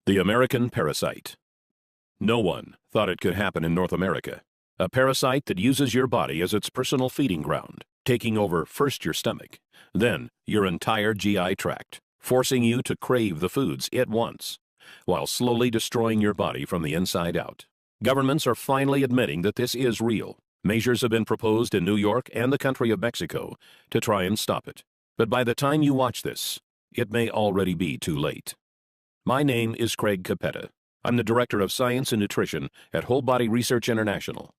The American parasite. No one thought it could happen in North America. A parasite that uses your body as its personal feeding ground, taking over first your stomach, then your entire GI tract, forcing you to crave the foods it wants, while slowly destroying your body from the inside out. Governments are finally admitting that this is real. Measures have been proposed in New York and the country of Mexico to try and stop it. But by the time you watch this, it may already be too late. My name is Craig Capetta. I'm the Director of Science and Nutrition at Whole Body Research International,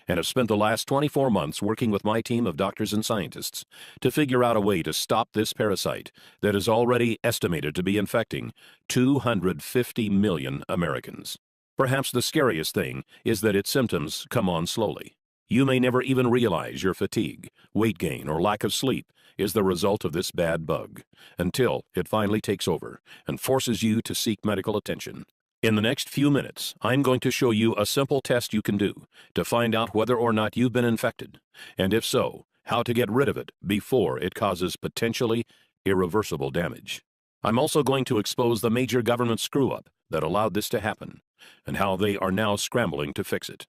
and have spent the last 24 months working with my team of doctors and scientists to figure out a way to stop this parasite that is already estimated to be infecting 250 million Americans. Perhaps the scariest thing is that its symptoms come on slowly. You may never even realize your fatigue, weight gain, or lack of sleep is the result of this bad bug, until it finally takes over and forces you to seek medical attention. In the next few minutes, I'm going to show you a simple test you can do to find out whether or not you've been infected, and if so, how to get rid of it before it causes potentially irreversible damage. I'm also going to expose the major government screw-up that allowed this to happen, and how they are now scrambling to fix it.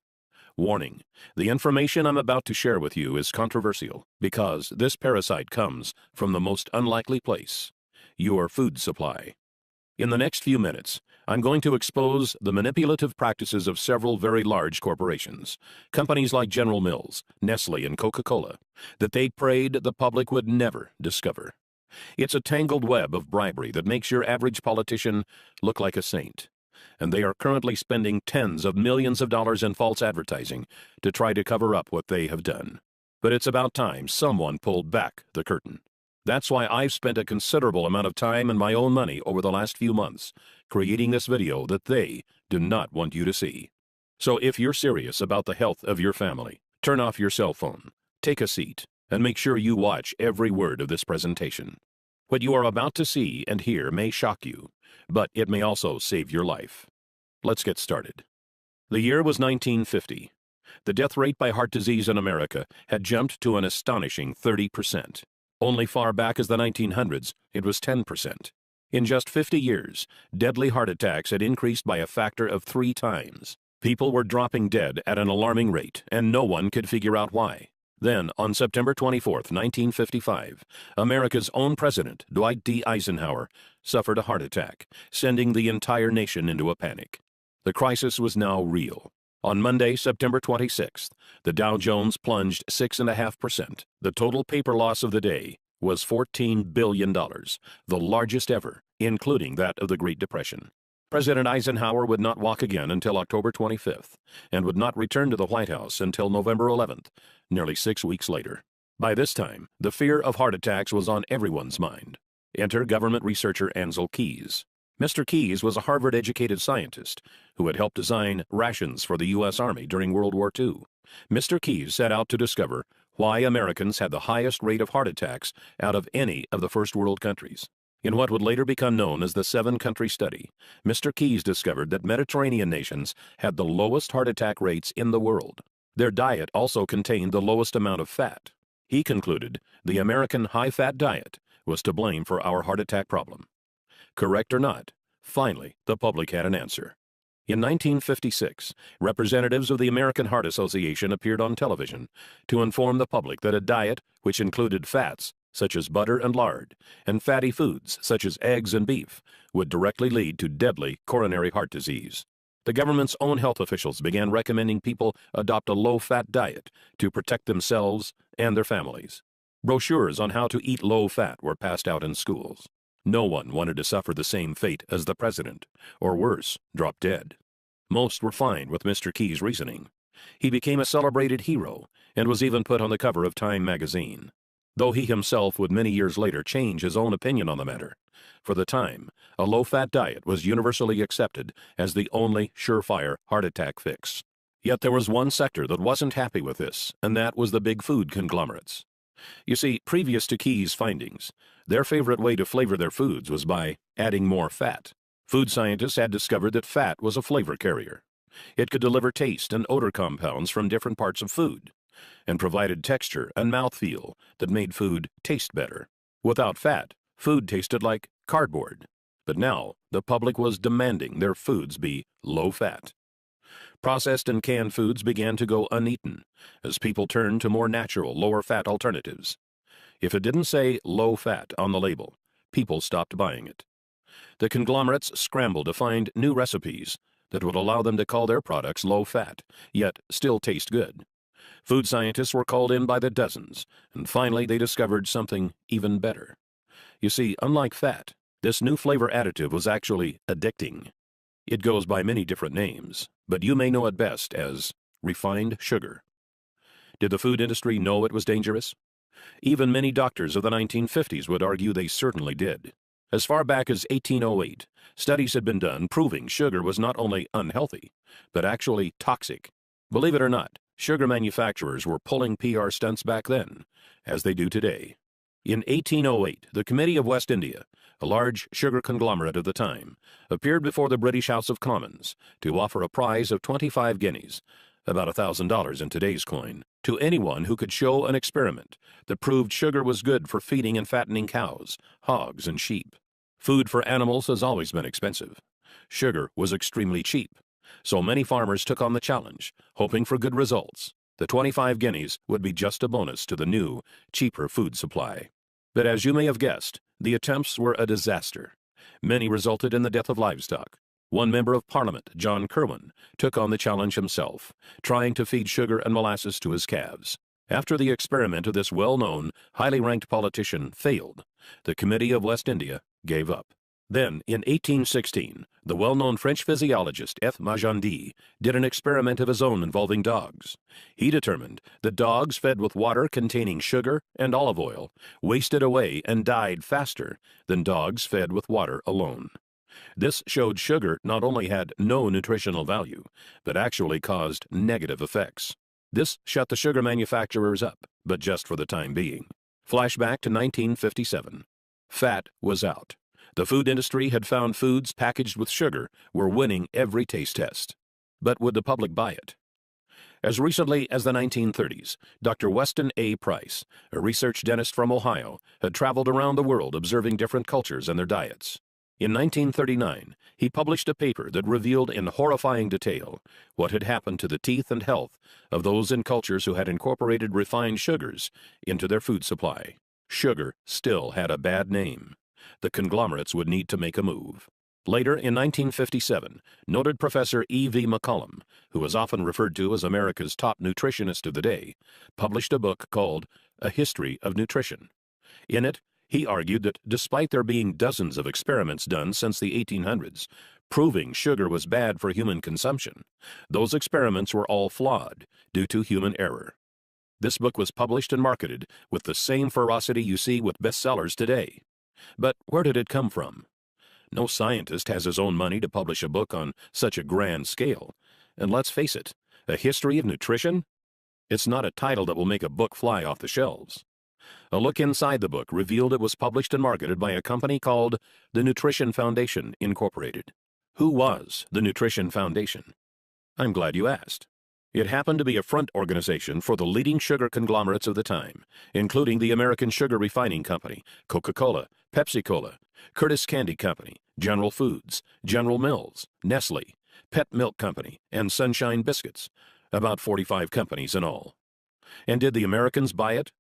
Warning, the information I'm about to share with you is controversial because this parasite comes from the most unlikely place, your food supply. In the next few minutes, I'm going to expose the manipulative practices of several very large corporations, companies like General Mills, Nestle, and Coca-Cola, that they prayed the public would never discover. It's a tangled web of bribery that makes your average politician look like a saint, and they are currently spending tens of millions of dollars in false advertising to try to cover up what they have done. But it's about time someone pulled back the curtain. That's why I've spent a considerable amount of time and my own money over the last few months creating this video that they do not want you to see. So if you're serious about the health of your family, turn off your cell phone, take a seat, and make sure you watch every word of this presentation. What you are about to see and hear may shock you, but it may also save your life. Let's get started. The year was 1950. The death rate by heart disease in America had jumped to an astonishing 30%. Only far back as the 1900s, it was 10%. In just 50 years, deadly heart attacks had increased by a factor of 3 times. People were dropping dead at an alarming rate, and no one could figure out why. Then, on September 24, 1955, America's own president, Dwight D. Eisenhower, suffered a heart attack, sending the entire nation into a panic. The crisis was now real. On Monday, September 26th, the Dow Jones plunged 6.5%. The total paper loss of the day was $14 billion, the largest ever, including that of the Great Depression. President Eisenhower would not walk again until October 25th, and would not return to the White House until November 11th, nearly 6 weeks later. By this time, the fear of heart attacks was on everyone's mind. Enter government researcher Ancel Keys. Mr. Keys was a Harvard-educated scientist who had helped design rations for the U.S. Army during World War II. Mr. Keys set out to discover why Americans had the highest rate of heart attacks out of any of the first world countries. In what would later become known as the 7-country study, Mr. Keys discovered that Mediterranean nations had the lowest heart attack rates in the world. Their diet also contained the lowest amount of fat. He concluded the American high-fat diet was to blame for our heart attack problem. Correct or not, finally, the public had an answer. In 1956, representatives of the American Heart Association appeared on television to inform the public that a diet which included fats, such as butter and lard, and fatty foods, such as eggs and beef, would directly lead to deadly coronary heart disease. The government's own health officials began recommending people adopt a low-fat diet to protect themselves and their families. Brochures on how to eat low-fat were passed out in schools. No one wanted to suffer the same fate as the president, or worse, drop dead. Most were fine with Mr. Keys' reasoning. He became a celebrated hero and was even put on the cover of Time magazine, though he himself would many years later change his own opinion on the matter. For the time, a low-fat diet was universally accepted as the only surefire heart attack fix. Yet there was one sector that wasn't happy with this, and that was the big food conglomerates. You see, previous to Keys' findings, their favorite way to flavor their foods was by adding more fat. Food scientists had discovered that fat was a flavor carrier. It could deliver taste and odor compounds from different parts of food, and provided texture and mouthfeel that made food taste better. Without fat, food tasted like cardboard. But now, the public was demanding their foods be low-fat. Processed and canned foods began to go uneaten as people turned to more natural, lower-fat alternatives. If it didn't say low-fat on the label, people stopped buying it. The conglomerates scrambled to find new recipes that would allow them to call their products low-fat, yet still taste good. Food scientists were called in by the dozens, and finally they discovered something even better. You see, unlike fat, this new flavor additive was actually addicting. It goes by many different names, but you may know it best as refined sugar. Did the food industry know it was dangerous? Even many doctors of the 1950s would argue they certainly did. As far back as 1808, studies had been done proving sugar was not only unhealthy, but actually toxic. Believe it or not, sugar manufacturers were pulling PR stunts back then, as they do today. In 1808, the Committee of West India, a large sugar conglomerate of the time, appeared before the British House of Commons to offer a prize of 25 guineas, about $1,000 in today's coin, to anyone who could show an experiment that proved sugar was good for feeding and fattening cows, hogs, and sheep. Food for animals has always been expensive. Sugar was extremely cheap, so many farmers took on the challenge, hoping for good results. The 25 guineas would be just a bonus to the new, cheaper food supply. But as you may have guessed, the attempts were a disaster. Many resulted in the death of livestock. One member of Parliament, John Kirwan, took on the challenge himself, trying to feed sugar and molasses to his calves. After the experiment of this well-known, highly ranked politician failed, the Committee of West India gave up. Then, in 1816, the well-known French physiologist F. Magendie did an experiment of his own involving dogs. He determined that dogs fed with water containing sugar and olive oil wasted away and died faster than dogs fed with water alone. This showed sugar not only had no nutritional value, but actually caused negative effects. This shut the sugar manufacturers up, but just for the time being. Flashback to 1957. Fat was out. The food industry had found foods packaged with sugar were winning every taste test. But would the public buy it? As recently as the 1930s, Dr. Weston A. Price, a research dentist from Ohio, had traveled around the world observing different cultures and their diets. In 1939, he published a paper that revealed in horrifying detail what had happened to the teeth and health of those in cultures who had incorporated refined sugars into their food supply. Sugar still had a bad name. The conglomerates would need to make a move. Later, in 1957, noted Professor E.V. McCollum, who is often referred to as America's top nutritionist of the day, published a book called A History of Nutrition. In it, he argued that despite there being dozens of experiments done since the 1800s, proving sugar was bad for human consumption, those experiments were all flawed due to human error. This book was published and marketed with the same ferocity you see with bestsellers today. But where did it come from? No scientist has his own money to publish a book on such a grand scale. And let's face it, A History of Nutrition? It's not a title that will make a book fly off the shelves. A look inside the book revealed it was published and marketed by a company called the Nutrition Foundation, Incorporated. Who was the Nutrition Foundation? I'm glad you asked. It happened to be a front organization for the leading sugar conglomerates of the time, including the American Sugar Refining Company, Coca-Cola, Pepsi-Cola, Curtis Candy Company, General Foods, General Mills, Nestle, Pet Milk Company, and Sunshine Biscuits, about 45 companies in all. And did the Americans buy it?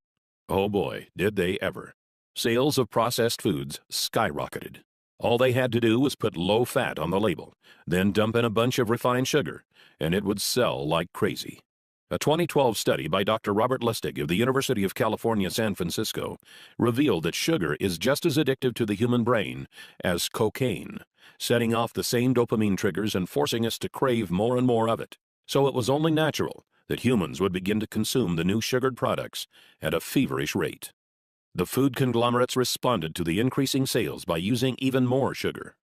Oh boy, did they ever. Sales of processed foods skyrocketed. All they had to do was put low fat on the label, then dump in a bunch of refined sugar, and it would sell like crazy. A 2012 study by Dr. Robert Lustig of the University of California, San Francisco, revealed that sugar is just as addictive to the human brain as cocaine, setting off the same dopamine triggers and forcing us to crave more and more of it. So it was only natural that humans would begin to consume the new sugared products at a feverish rate. The food conglomerates responded to the increasing sales by using even more sugar.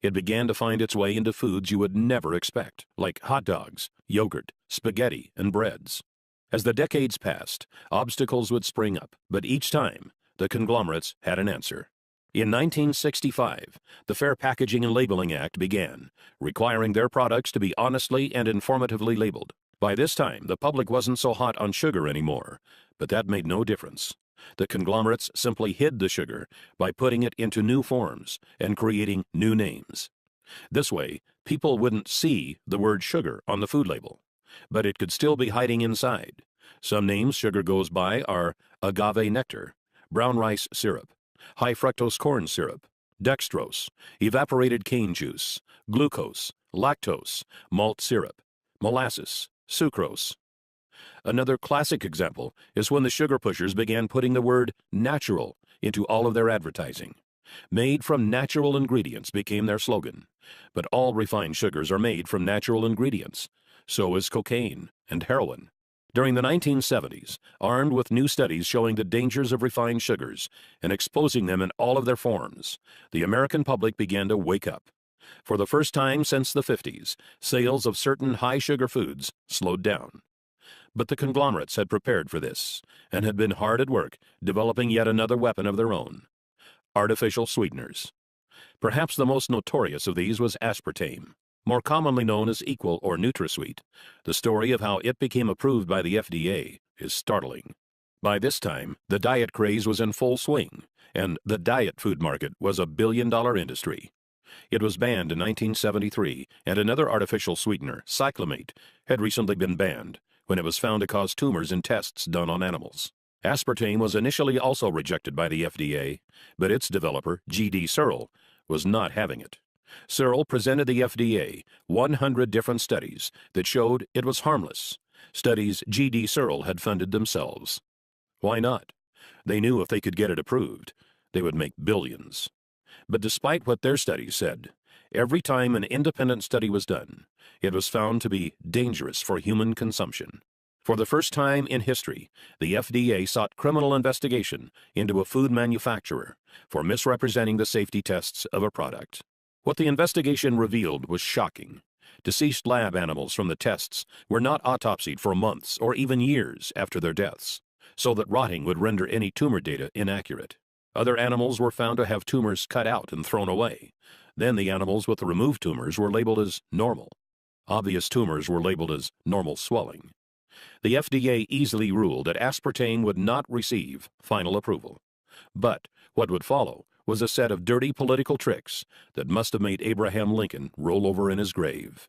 It began to find its way into foods you would never expect, like hot dogs, yogurt, spaghetti, and breads. As the decades passed, obstacles would spring up, but each time, the conglomerates had an answer. In 1965, the Fair Packaging and Labeling Act began, requiring their products to be honestly and informatively labeled. By this time, the public wasn't so hot on sugar anymore, but that made no difference. The conglomerates simply hid the sugar by putting it into new forms and creating new names. This way, people wouldn't see the word sugar on the food label, but it could still be hiding inside. Some names sugar goes by are agave nectar, brown rice syrup, high fructose corn syrup, dextrose, evaporated cane juice, glucose, lactose, malt syrup, molasses, sucrose. Another classic example is when the sugar pushers began putting the word natural into all of their advertising. Made from natural ingredients became their slogan. But all refined sugars are made from natural ingredients. So is cocaine and heroin. During the 1970s, armed with new studies showing the dangers of refined sugars and exposing them in all of their forms, the American public began to wake up. For the first time since the 50s, sales of certain high-sugar foods slowed down. But the conglomerates had prepared for this and had been hard at work developing yet another weapon of their own: artificial sweeteners. Perhaps the most notorious of these was aspartame, more commonly known as Equal or NutraSweet. The story of how it became approved by the FDA is startling. By this time, the diet craze was in full swing, and the diet food market was a billion-dollar industry. It was banned in 1973, and another artificial sweetener, cyclamate, had recently been banned when it was found to cause tumors in tests done on animals. Aspartame was initially also rejected by the FDA, but its developer, G.D. Searle, was not having it. Searle presented the FDA 100 different studies that showed it was harmless, studies G.D. Searle had funded themselves. Why not? They knew if they could get it approved, they would make billions. But despite what their studies said, every time an independent study was done, it was found to be dangerous for human consumption. For the first time in history, the FDA sought criminal investigation into a food manufacturer for misrepresenting the safety tests of a product. What the investigation revealed was shocking. Deceased lab animals from the tests were not autopsied for months or even years after their deaths, so that rotting would render any tumor data inaccurate. Other animals were found to have tumors cut out and thrown away. Then the animals with the removed tumors were labeled as normal. Obvious tumors were labeled as normal swelling. The FDA easily ruled that aspartame would not receive final approval. But what would follow was a set of dirty political tricks that must have made Abraham Lincoln roll over in his grave.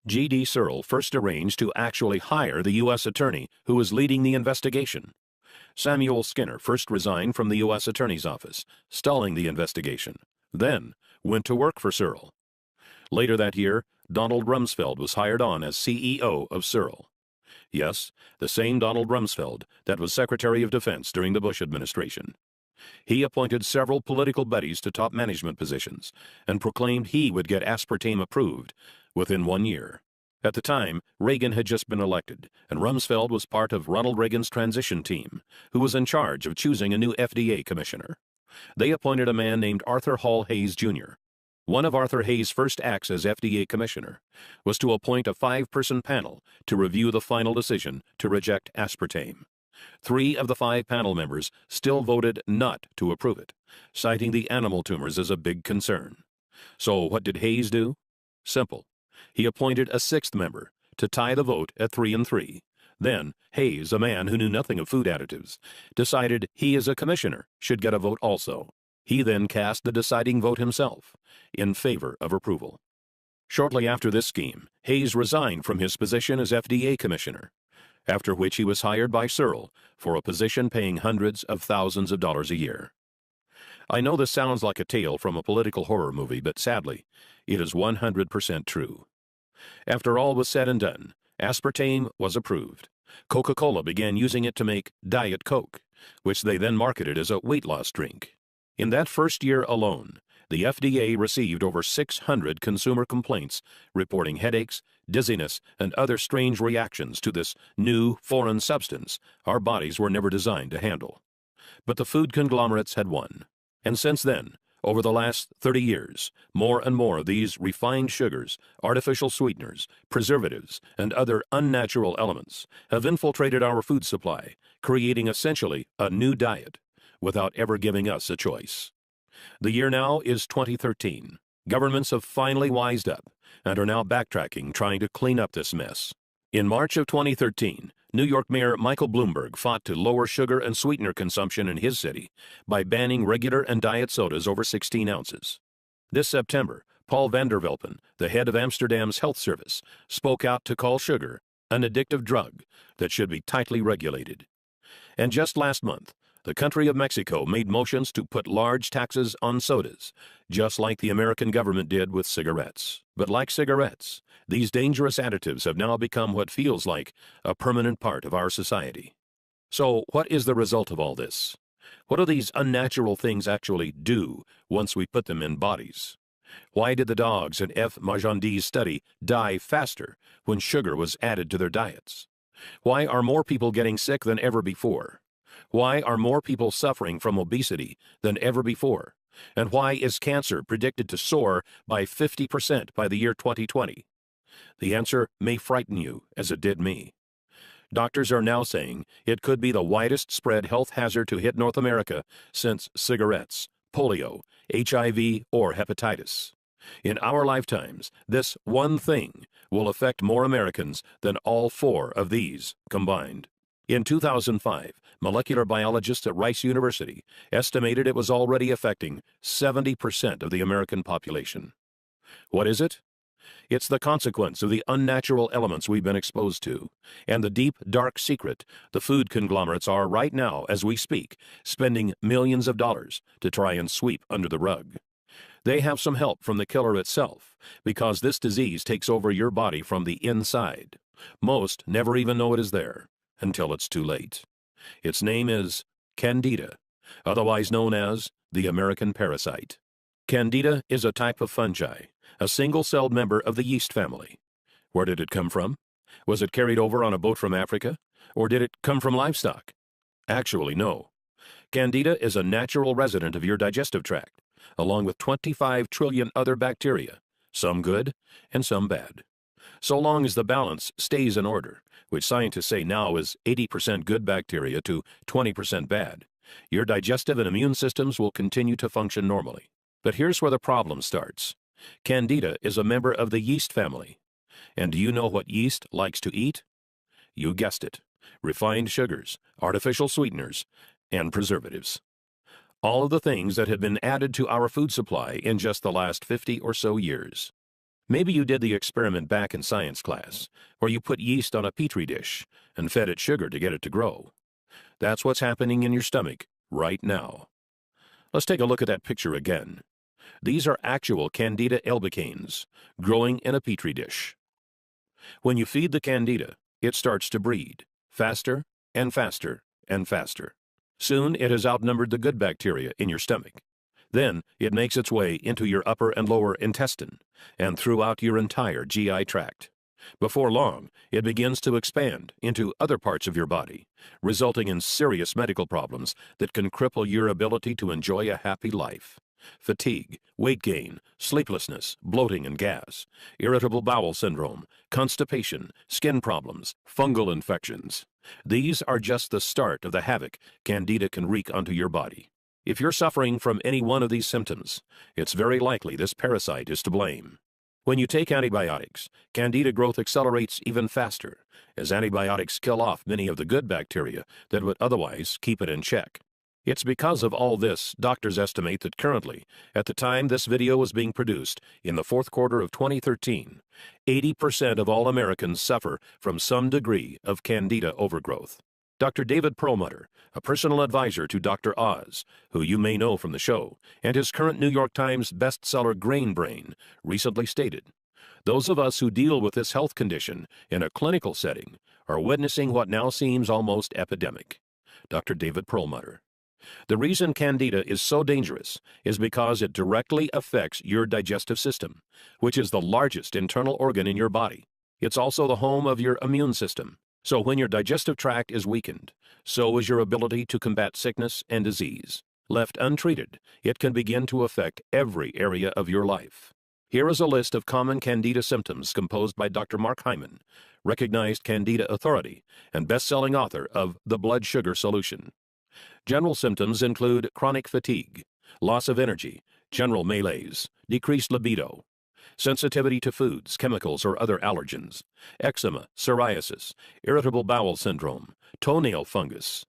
G.D. Searle first arranged to actually hire the U.S. attorney who was leading the investigation. Samuel Skinner first resigned from the U.S. Attorney's Office, stalling the investigation, then went to work for Searle. Later that year, Donald Rumsfeld was hired on as CEO of Searle. Yes, the same Donald Rumsfeld that was Secretary of Defense during the Bush administration. He appointed several political buddies to top management positions and proclaimed he would get aspartame approved within 1 year. At the time, Reagan had just been elected, and Rumsfeld was part of Ronald Reagan's transition team, who was in charge of choosing a new FDA commissioner. They appointed a man named Arthur Hall Hayes, Jr. One of Arthur Hayes' first acts as FDA commissioner was to appoint a 5-person panel to review the final decision to reject aspartame. 3 of the 5 panel members still voted not to approve it, citing the animal tumors as a big concern. So what did Hayes do? Simple. He appointed a 6th member to tie the vote at 3-3. Then Hayes, a man who knew nothing of food additives, decided he as a commissioner should get a vote also. He then cast the deciding vote himself in favor of approval. Shortly after this scheme, Hayes resigned from his position as FDA commissioner, after which he was hired by Searle for a position paying hundreds of thousands of dollars a year. I know this sounds like a tale from a political horror movie, but sadly, it is 100% true. After all was said and done, aspartame was approved. Coca-Cola began using it to make Diet Coke, which they then marketed as a weight loss drink. In that first year alone, the FDA received over 600 consumer complaints reporting headaches, dizziness, and other strange reactions to this new, foreign substance our bodies were never designed to handle. But the food conglomerates had won. And since then, over the last 30 years, more and more of these refined sugars, artificial sweeteners, preservatives, and other unnatural elements have infiltrated our food supply, creating essentially a new diet, without ever giving us a choice. The year now is 2013. Governments have finally wised up and are now backtracking, trying to clean up this mess. In March of 2013, New York Mayor Michael Bloomberg fought to lower sugar and sweetener consumption in his city by banning regular and diet sodas over 16 ounces. This September, Paul van der Velpen, the head of Amsterdam's health service, spoke out to call sugar an addictive drug that should be tightly regulated. And just last month, the country of Mexico made motions to put large taxes on sodas, just like the American government did with cigarettes. But like cigarettes, these dangerous additives have now become what feels like a permanent part of our society. So, what is the result of all this? What do these unnatural things actually do once we put them in bodies? Why did the dogs in F. Magendie's study die faster when sugar was added to their diets? Why are more people getting sick than ever before? Why are more people suffering from obesity than ever before? And why is cancer predicted to soar by 50% by the year 2020? The answer may frighten you, as it did me. Doctors are now saying it could be the widest spread health hazard to hit North America since cigarettes, polio, HIV, or hepatitis. In our lifetimes, this one thing will affect more Americans than all four of these combined. In 2005, molecular biologists at Rice University estimated it was already affecting 70% of the American population. What is it? It's the consequence of the unnatural elements we've been exposed to, and the deep, dark secret the food conglomerates are right now, as we speak, spending millions of dollars to try and sweep under the rug. They have some help from the killer itself, because this disease takes over your body from the inside. Most never even know it is there, until it's too late. Its name is Candida, otherwise known as the American parasite. Candida is a type of fungi, a single-celled member of the yeast family. Where did it come from? Was it carried over on a boat from Africa? Or did it come from livestock? Actually, no. Candida is a natural resident of your digestive tract, along with 25 trillion other bacteria, some good and some bad. So long as the balance stays in order, which scientists say now is 80% good bacteria to 20% bad, your digestive and immune systems will continue to function normally. But here's where the problem starts. Candida is a member of the yeast family. And do you know what yeast likes to eat? You guessed it. Refined sugars, artificial sweeteners, and preservatives. All of the things that have been added to our food supply in just the last 50 or so years. Maybe you did the experiment back in science class, where you put yeast on a petri dish and fed it sugar to get it to grow. That's what's happening in your stomach right now. Let's take a look at that picture again. These are actual Candida albicans growing in a petri dish. When you feed the Candida, it starts to breed, faster and faster and faster. Soon it has outnumbered the good bacteria in your stomach. Then it makes its way into your upper and lower intestine and throughout your entire GI tract. Before long, it begins to expand into other parts of your body, resulting in serious medical problems that can cripple your ability to enjoy a happy life. Fatigue, weight gain, sleeplessness, bloating and gas, irritable bowel syndrome, constipation, skin problems, fungal infections. These are just the start of the havoc Candida can wreak onto your body. If you're suffering from any one of these symptoms, it's very likely this parasite is to blame. When you take antibiotics, Candida growth accelerates even faster, as antibiotics kill off many of the good bacteria that would otherwise keep it in check. It's because of all this, doctors estimate that currently, at the time this video was being produced, in the fourth quarter of 2013, 80% of all Americans suffer from some degree of Candida overgrowth. Dr. David Perlmutter, a personal advisor to Dr. Oz, who you may know from the show, and his current New York Times bestseller Grain Brain, recently stated, "Those of us who deal with this health condition in a clinical setting are witnessing what now seems almost epidemic." Dr. David Perlmutter. The reason Candida is so dangerous is because it directly affects your digestive system, which is the largest internal organ in your body. It's also the home of your immune system. So when your digestive tract is weakened, so is your ability to combat sickness and disease. Left untreated, it can begin to affect every area of your life. Here is a list of common Candida symptoms composed by Dr. Mark Hyman, recognized Candida authority and best-selling author of The Blood Sugar Solution. General symptoms include chronic fatigue, loss of energy, general malaise, decreased libido, sensitivity to foods, chemicals, or other allergens, eczema, psoriasis, irritable bowel syndrome, toenail fungus.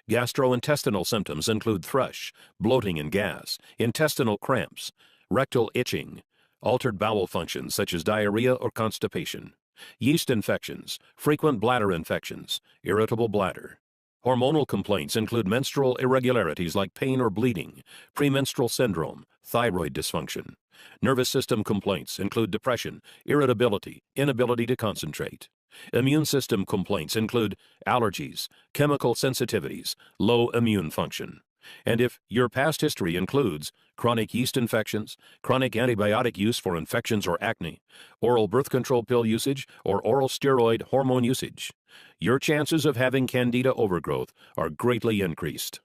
Gastrointestinal symptoms include thrush, bloating and gas, intestinal cramps, rectal itching, altered bowel functions such as diarrhea or constipation, yeast infections, frequent bladder infections, irritable bladder. Hormonal complaints include menstrual irregularities like pain or bleeding, premenstrual syndrome, thyroid dysfunction. Nervous system complaints include depression, irritability, inability to concentrate. Immune system complaints include allergies, chemical sensitivities, low immune function. And if your past history includes chronic yeast infections, chronic antibiotic use for infections or acne, oral birth control pill usage, or oral steroid hormone usage, your chances of having candida overgrowth are greatly increased.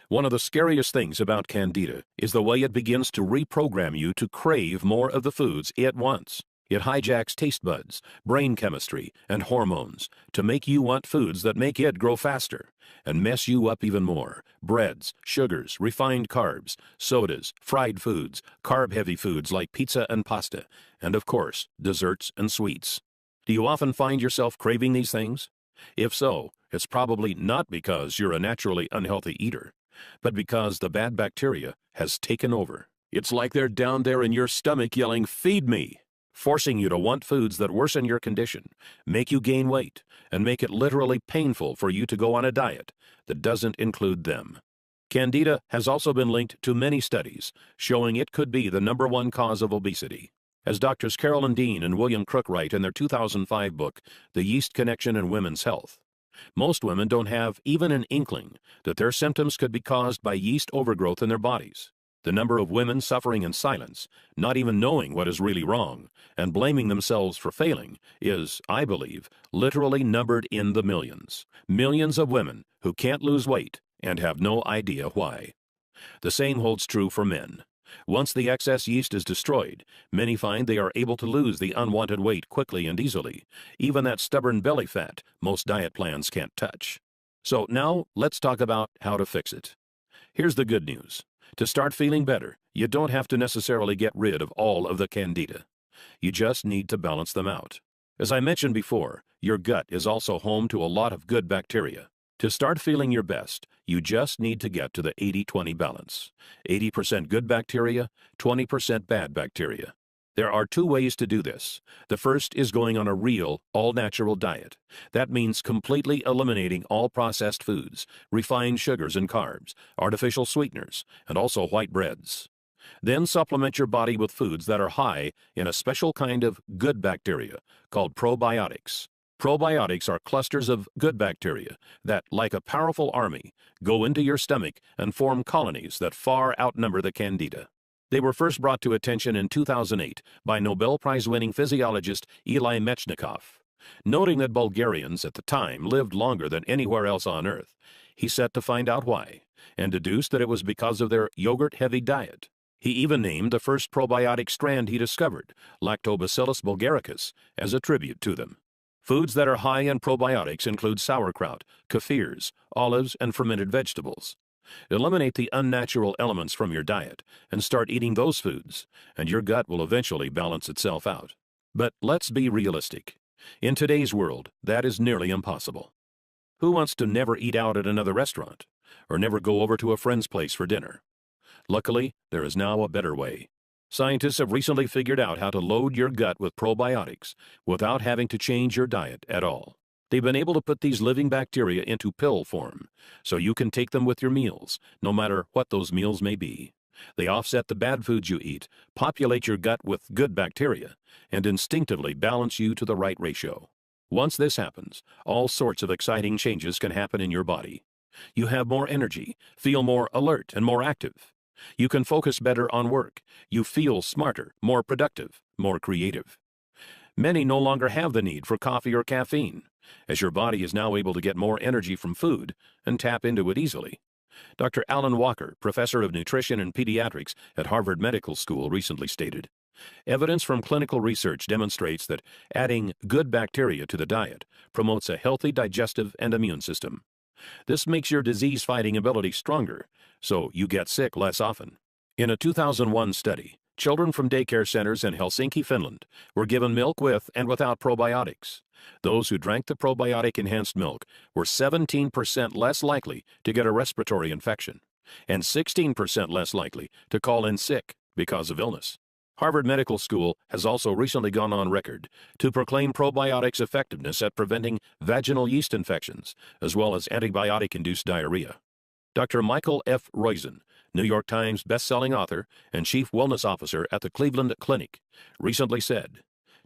One of the scariest things about candida is the way it begins to reprogram you to crave more of the foods it wants. It hijacks taste buds, brain chemistry, and hormones to make you want foods that make it grow faster and mess you up even more. Breads, sugars, refined carbs, sodas, fried foods, carb-heavy foods like pizza and pasta, and of course, desserts and sweets. Do you often find yourself craving these things? If so, it's probably not because you're a naturally unhealthy eater, but because the bad bacteria has taken over. It's like they're down there in your stomach yelling, "Feed me!" forcing you to want foods that worsen your condition, make you gain weight, and make it literally painful for you to go on a diet that doesn't include them. Candida has also been linked to many studies showing it could be the #1 cause of obesity. As Doctors Carolyn Dean and William Crook write in their 2005 book, The Yeast Connection in Women's Health, most women don't have even an inkling that their symptoms could be caused by yeast overgrowth in their bodies. The number of women suffering in silence, not even knowing what is really wrong, and blaming themselves for failing is, I believe, literally numbered in the millions. Millions of women who can't lose weight and have no idea why. The same holds true for men. Once the excess yeast is destroyed, many find they are able to lose the unwanted weight quickly and easily, even that stubborn belly fat most diet plans can't touch. So now let's talk about how to fix it. Here's the good news. To start feeling better, you don't have to necessarily get rid of all of the candida. You just need to balance them out. As I mentioned before, your gut is also home to a lot of good bacteria. To start feeling your best, you just need to get to the 80-20 balance. 80% good bacteria, 20% bad bacteria. There are two ways to do this. The first is going on a real, all-natural diet. That means completely eliminating all processed foods, refined sugars and carbs, artificial sweeteners, and also white breads. Then supplement your body with foods that are high in a special kind of good bacteria called probiotics. Probiotics are clusters of good bacteria that, like a powerful army, go into your stomach and form colonies that far outnumber the candida. They were first brought to attention in 2008 by Nobel Prize-winning physiologist Eli Mechnikov. Noting that Bulgarians at the time lived longer than anywhere else on Earth, he set to find out why, and deduced that it was because of their yogurt-heavy diet. He even named the first probiotic strand he discovered, Lactobacillus bulgaricus, as a tribute to them. Foods that are high in probiotics include sauerkraut, kefirs, olives, and fermented vegetables. Eliminate the unnatural elements from your diet and start eating those foods, and your gut will eventually balance itself out. But let's be realistic. In today's world, that is nearly impossible. Who wants to never eat out at another restaurant, or never go over to a friend's place for dinner? Luckily, there is now a better way. Scientists have recently figured out how to load your gut with probiotics without having to change your diet at all. They've been able to put these living bacteria into pill form, so you can take them with your meals, no matter what those meals may be. They offset the bad foods you eat, populate your gut with good bacteria, and instinctively balance you to the right ratio. Once this happens, all sorts of exciting changes can happen in your body. You have more energy, feel more alert and more active. You can focus better on work. You feel smarter, more productive, more creative. Many no longer have the need for coffee or caffeine, as your body is now able to get more energy from food and tap into it easily. Dr. Alan Walker, professor of nutrition and pediatrics at Harvard Medical School, recently stated, "Evidence from clinical research demonstrates that adding good bacteria to the diet promotes a healthy digestive and immune system. This makes your disease-fighting ability stronger, so you get sick less often." In a 2001 study, Children from daycare centers in Helsinki, Finland, were given milk with and without probiotics. Those who drank the probiotic-enhanced milk were 17% less likely to get a respiratory infection and 16% less likely to call in sick because of illness. Harvard Medical School has also recently gone on record to proclaim probiotics' effectiveness at preventing vaginal yeast infections, as well as antibiotic-induced diarrhea. Dr. Michael F. Roizen, New York Times best-selling author and chief wellness officer at the Cleveland Clinic, recently said,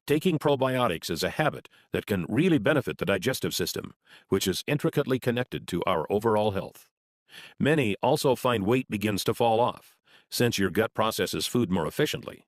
"Taking probiotics is a habit that can really benefit the digestive system, which is intricately connected to our overall health." Many also find weight begins to fall off, since your gut processes food more efficiently.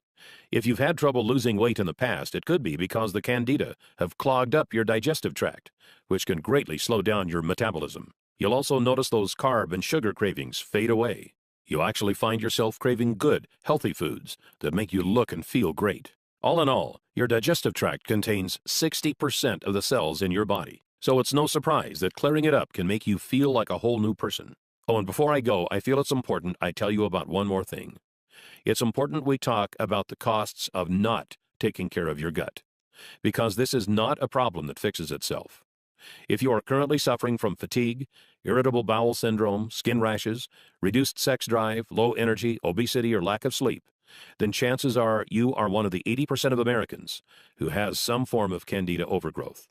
If you've had trouble losing weight in the past, it could be because the candida have clogged up your digestive tract, which can greatly slow down your metabolism. You'll also notice those carb and sugar cravings fade away. You actually find yourself craving good, healthy foods that make you look and feel great. All in all, your digestive tract contains 60% of the cells in your body, so it's no surprise that clearing it up can make you feel like a whole new person. Oh, and before I go, I feel it's important I tell you about one more thing. It's important we talk about the costs of not taking care of your gut, because this is not a problem that fixes itself. If you are currently suffering from fatigue, irritable bowel syndrome, skin rashes, reduced sex drive, low energy, obesity, or lack of sleep, then chances are you are one of the 80% of Americans who has some form of candida overgrowth.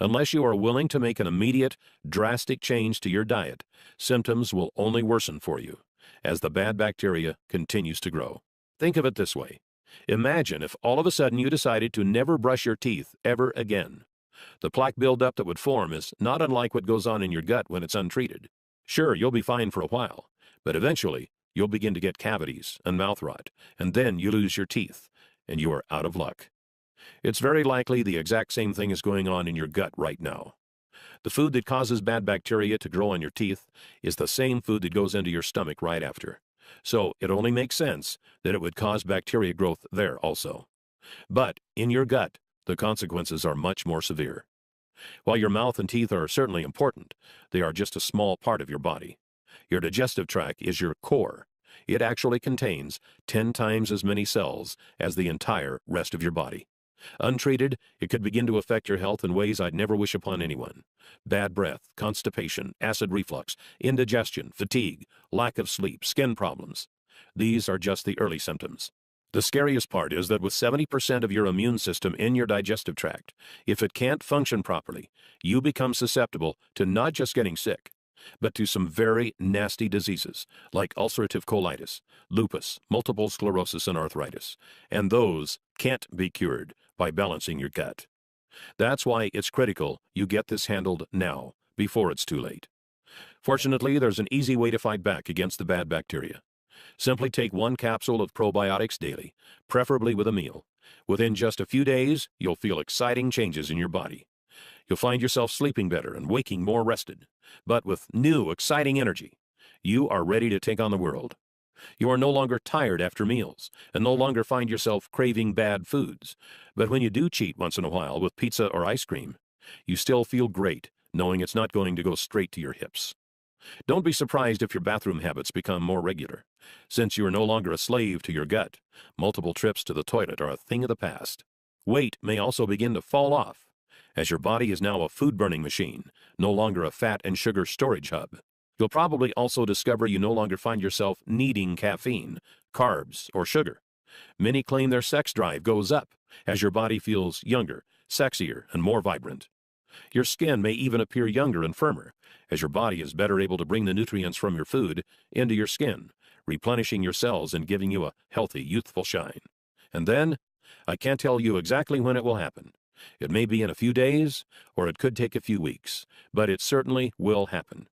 Unless you are willing to make an immediate, drastic change to your diet, symptoms will only worsen for you as the bad bacteria continues to grow. Think of it this way. Imagine if all of a sudden you decided to never brush your teeth ever again. The plaque buildup that would form is not unlike what goes on in your gut when it's untreated. Sure, you'll be fine for a while, but eventually you'll begin to get cavities and mouth rot, and then you lose your teeth, and you are out of luck. It's very likely the exact same thing is going on in your gut right now. The food that causes bad bacteria to grow on your teeth is the same food that goes into your stomach right after. So it only makes sense that it would cause bacteria growth there also. But in your gut, the consequences are much more severe. While your mouth and teeth are certainly important, they are just a small part of your body. Your digestive tract is your core. It actually contains 10 times as many cells as the entire rest of your body. Untreated, it could begin to affect your health in ways I'd never wish upon anyone. Bad breath, constipation, acid reflux, indigestion, fatigue, lack of sleep, skin problems. These are just the early symptoms. The scariest part is that with 70% of your immune system in your digestive tract, if it can't function properly, you become susceptible to not just getting sick, but to some very nasty diseases like ulcerative colitis, lupus, multiple sclerosis, and arthritis. And those can't be cured by balancing your gut. That's why it's critical you get this handled now, before it's too late. Fortunately, there's an easy way to fight back against the bad bacteria. Simply take 1 capsule of probiotics daily, preferably with a meal. Within just a few days, you'll feel exciting changes in your body. You'll find yourself sleeping better and waking more rested, but with new, exciting energy. You are ready to take on the world. You are no longer tired after meals and no longer find yourself craving bad foods. But when you do cheat once in a while with pizza or ice cream, you still feel great knowing it's not going to go straight to your hips. Don't be surprised if your bathroom habits become more regular. Since you are no longer a slave to your gut, multiple trips to the toilet are a thing of the past. Weight may also begin to fall off, as your body is now a food-burning machine, no longer a fat and sugar storage hub. You'll probably also discover you no longer find yourself needing caffeine, carbs, or sugar. Many claim their sex drive goes up as your body feels younger, sexier, and more vibrant. Your skin may even appear younger and firmer, as your body is better able to bring the nutrients from your food into your skin, replenishing your cells and giving you a healthy, youthful shine. And then, I can't tell you exactly when it will happen. It may be in a few days, or it could take a few weeks, but it certainly will happen.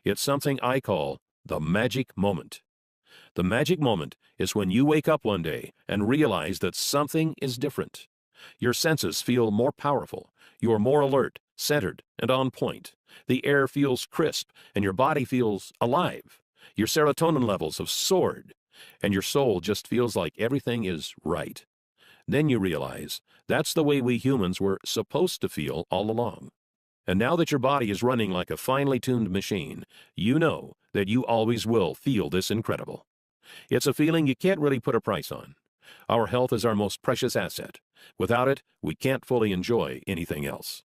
It's something I call the magic moment. The magic moment is when you wake up one day and realize that something is different. Your senses feel more powerful. You are more alert, centered, and on point. The air feels crisp, and your body feels alive. Your serotonin levels have soared, and your soul just feels like everything is right. Then you realize that's the way we humans were supposed to feel all along. And now that your body is running like a finely tuned machine, you know that you always will feel this incredible. It's a feeling you can't really put a price on. Our health is our most precious asset. Without it, we can't fully enjoy anything else.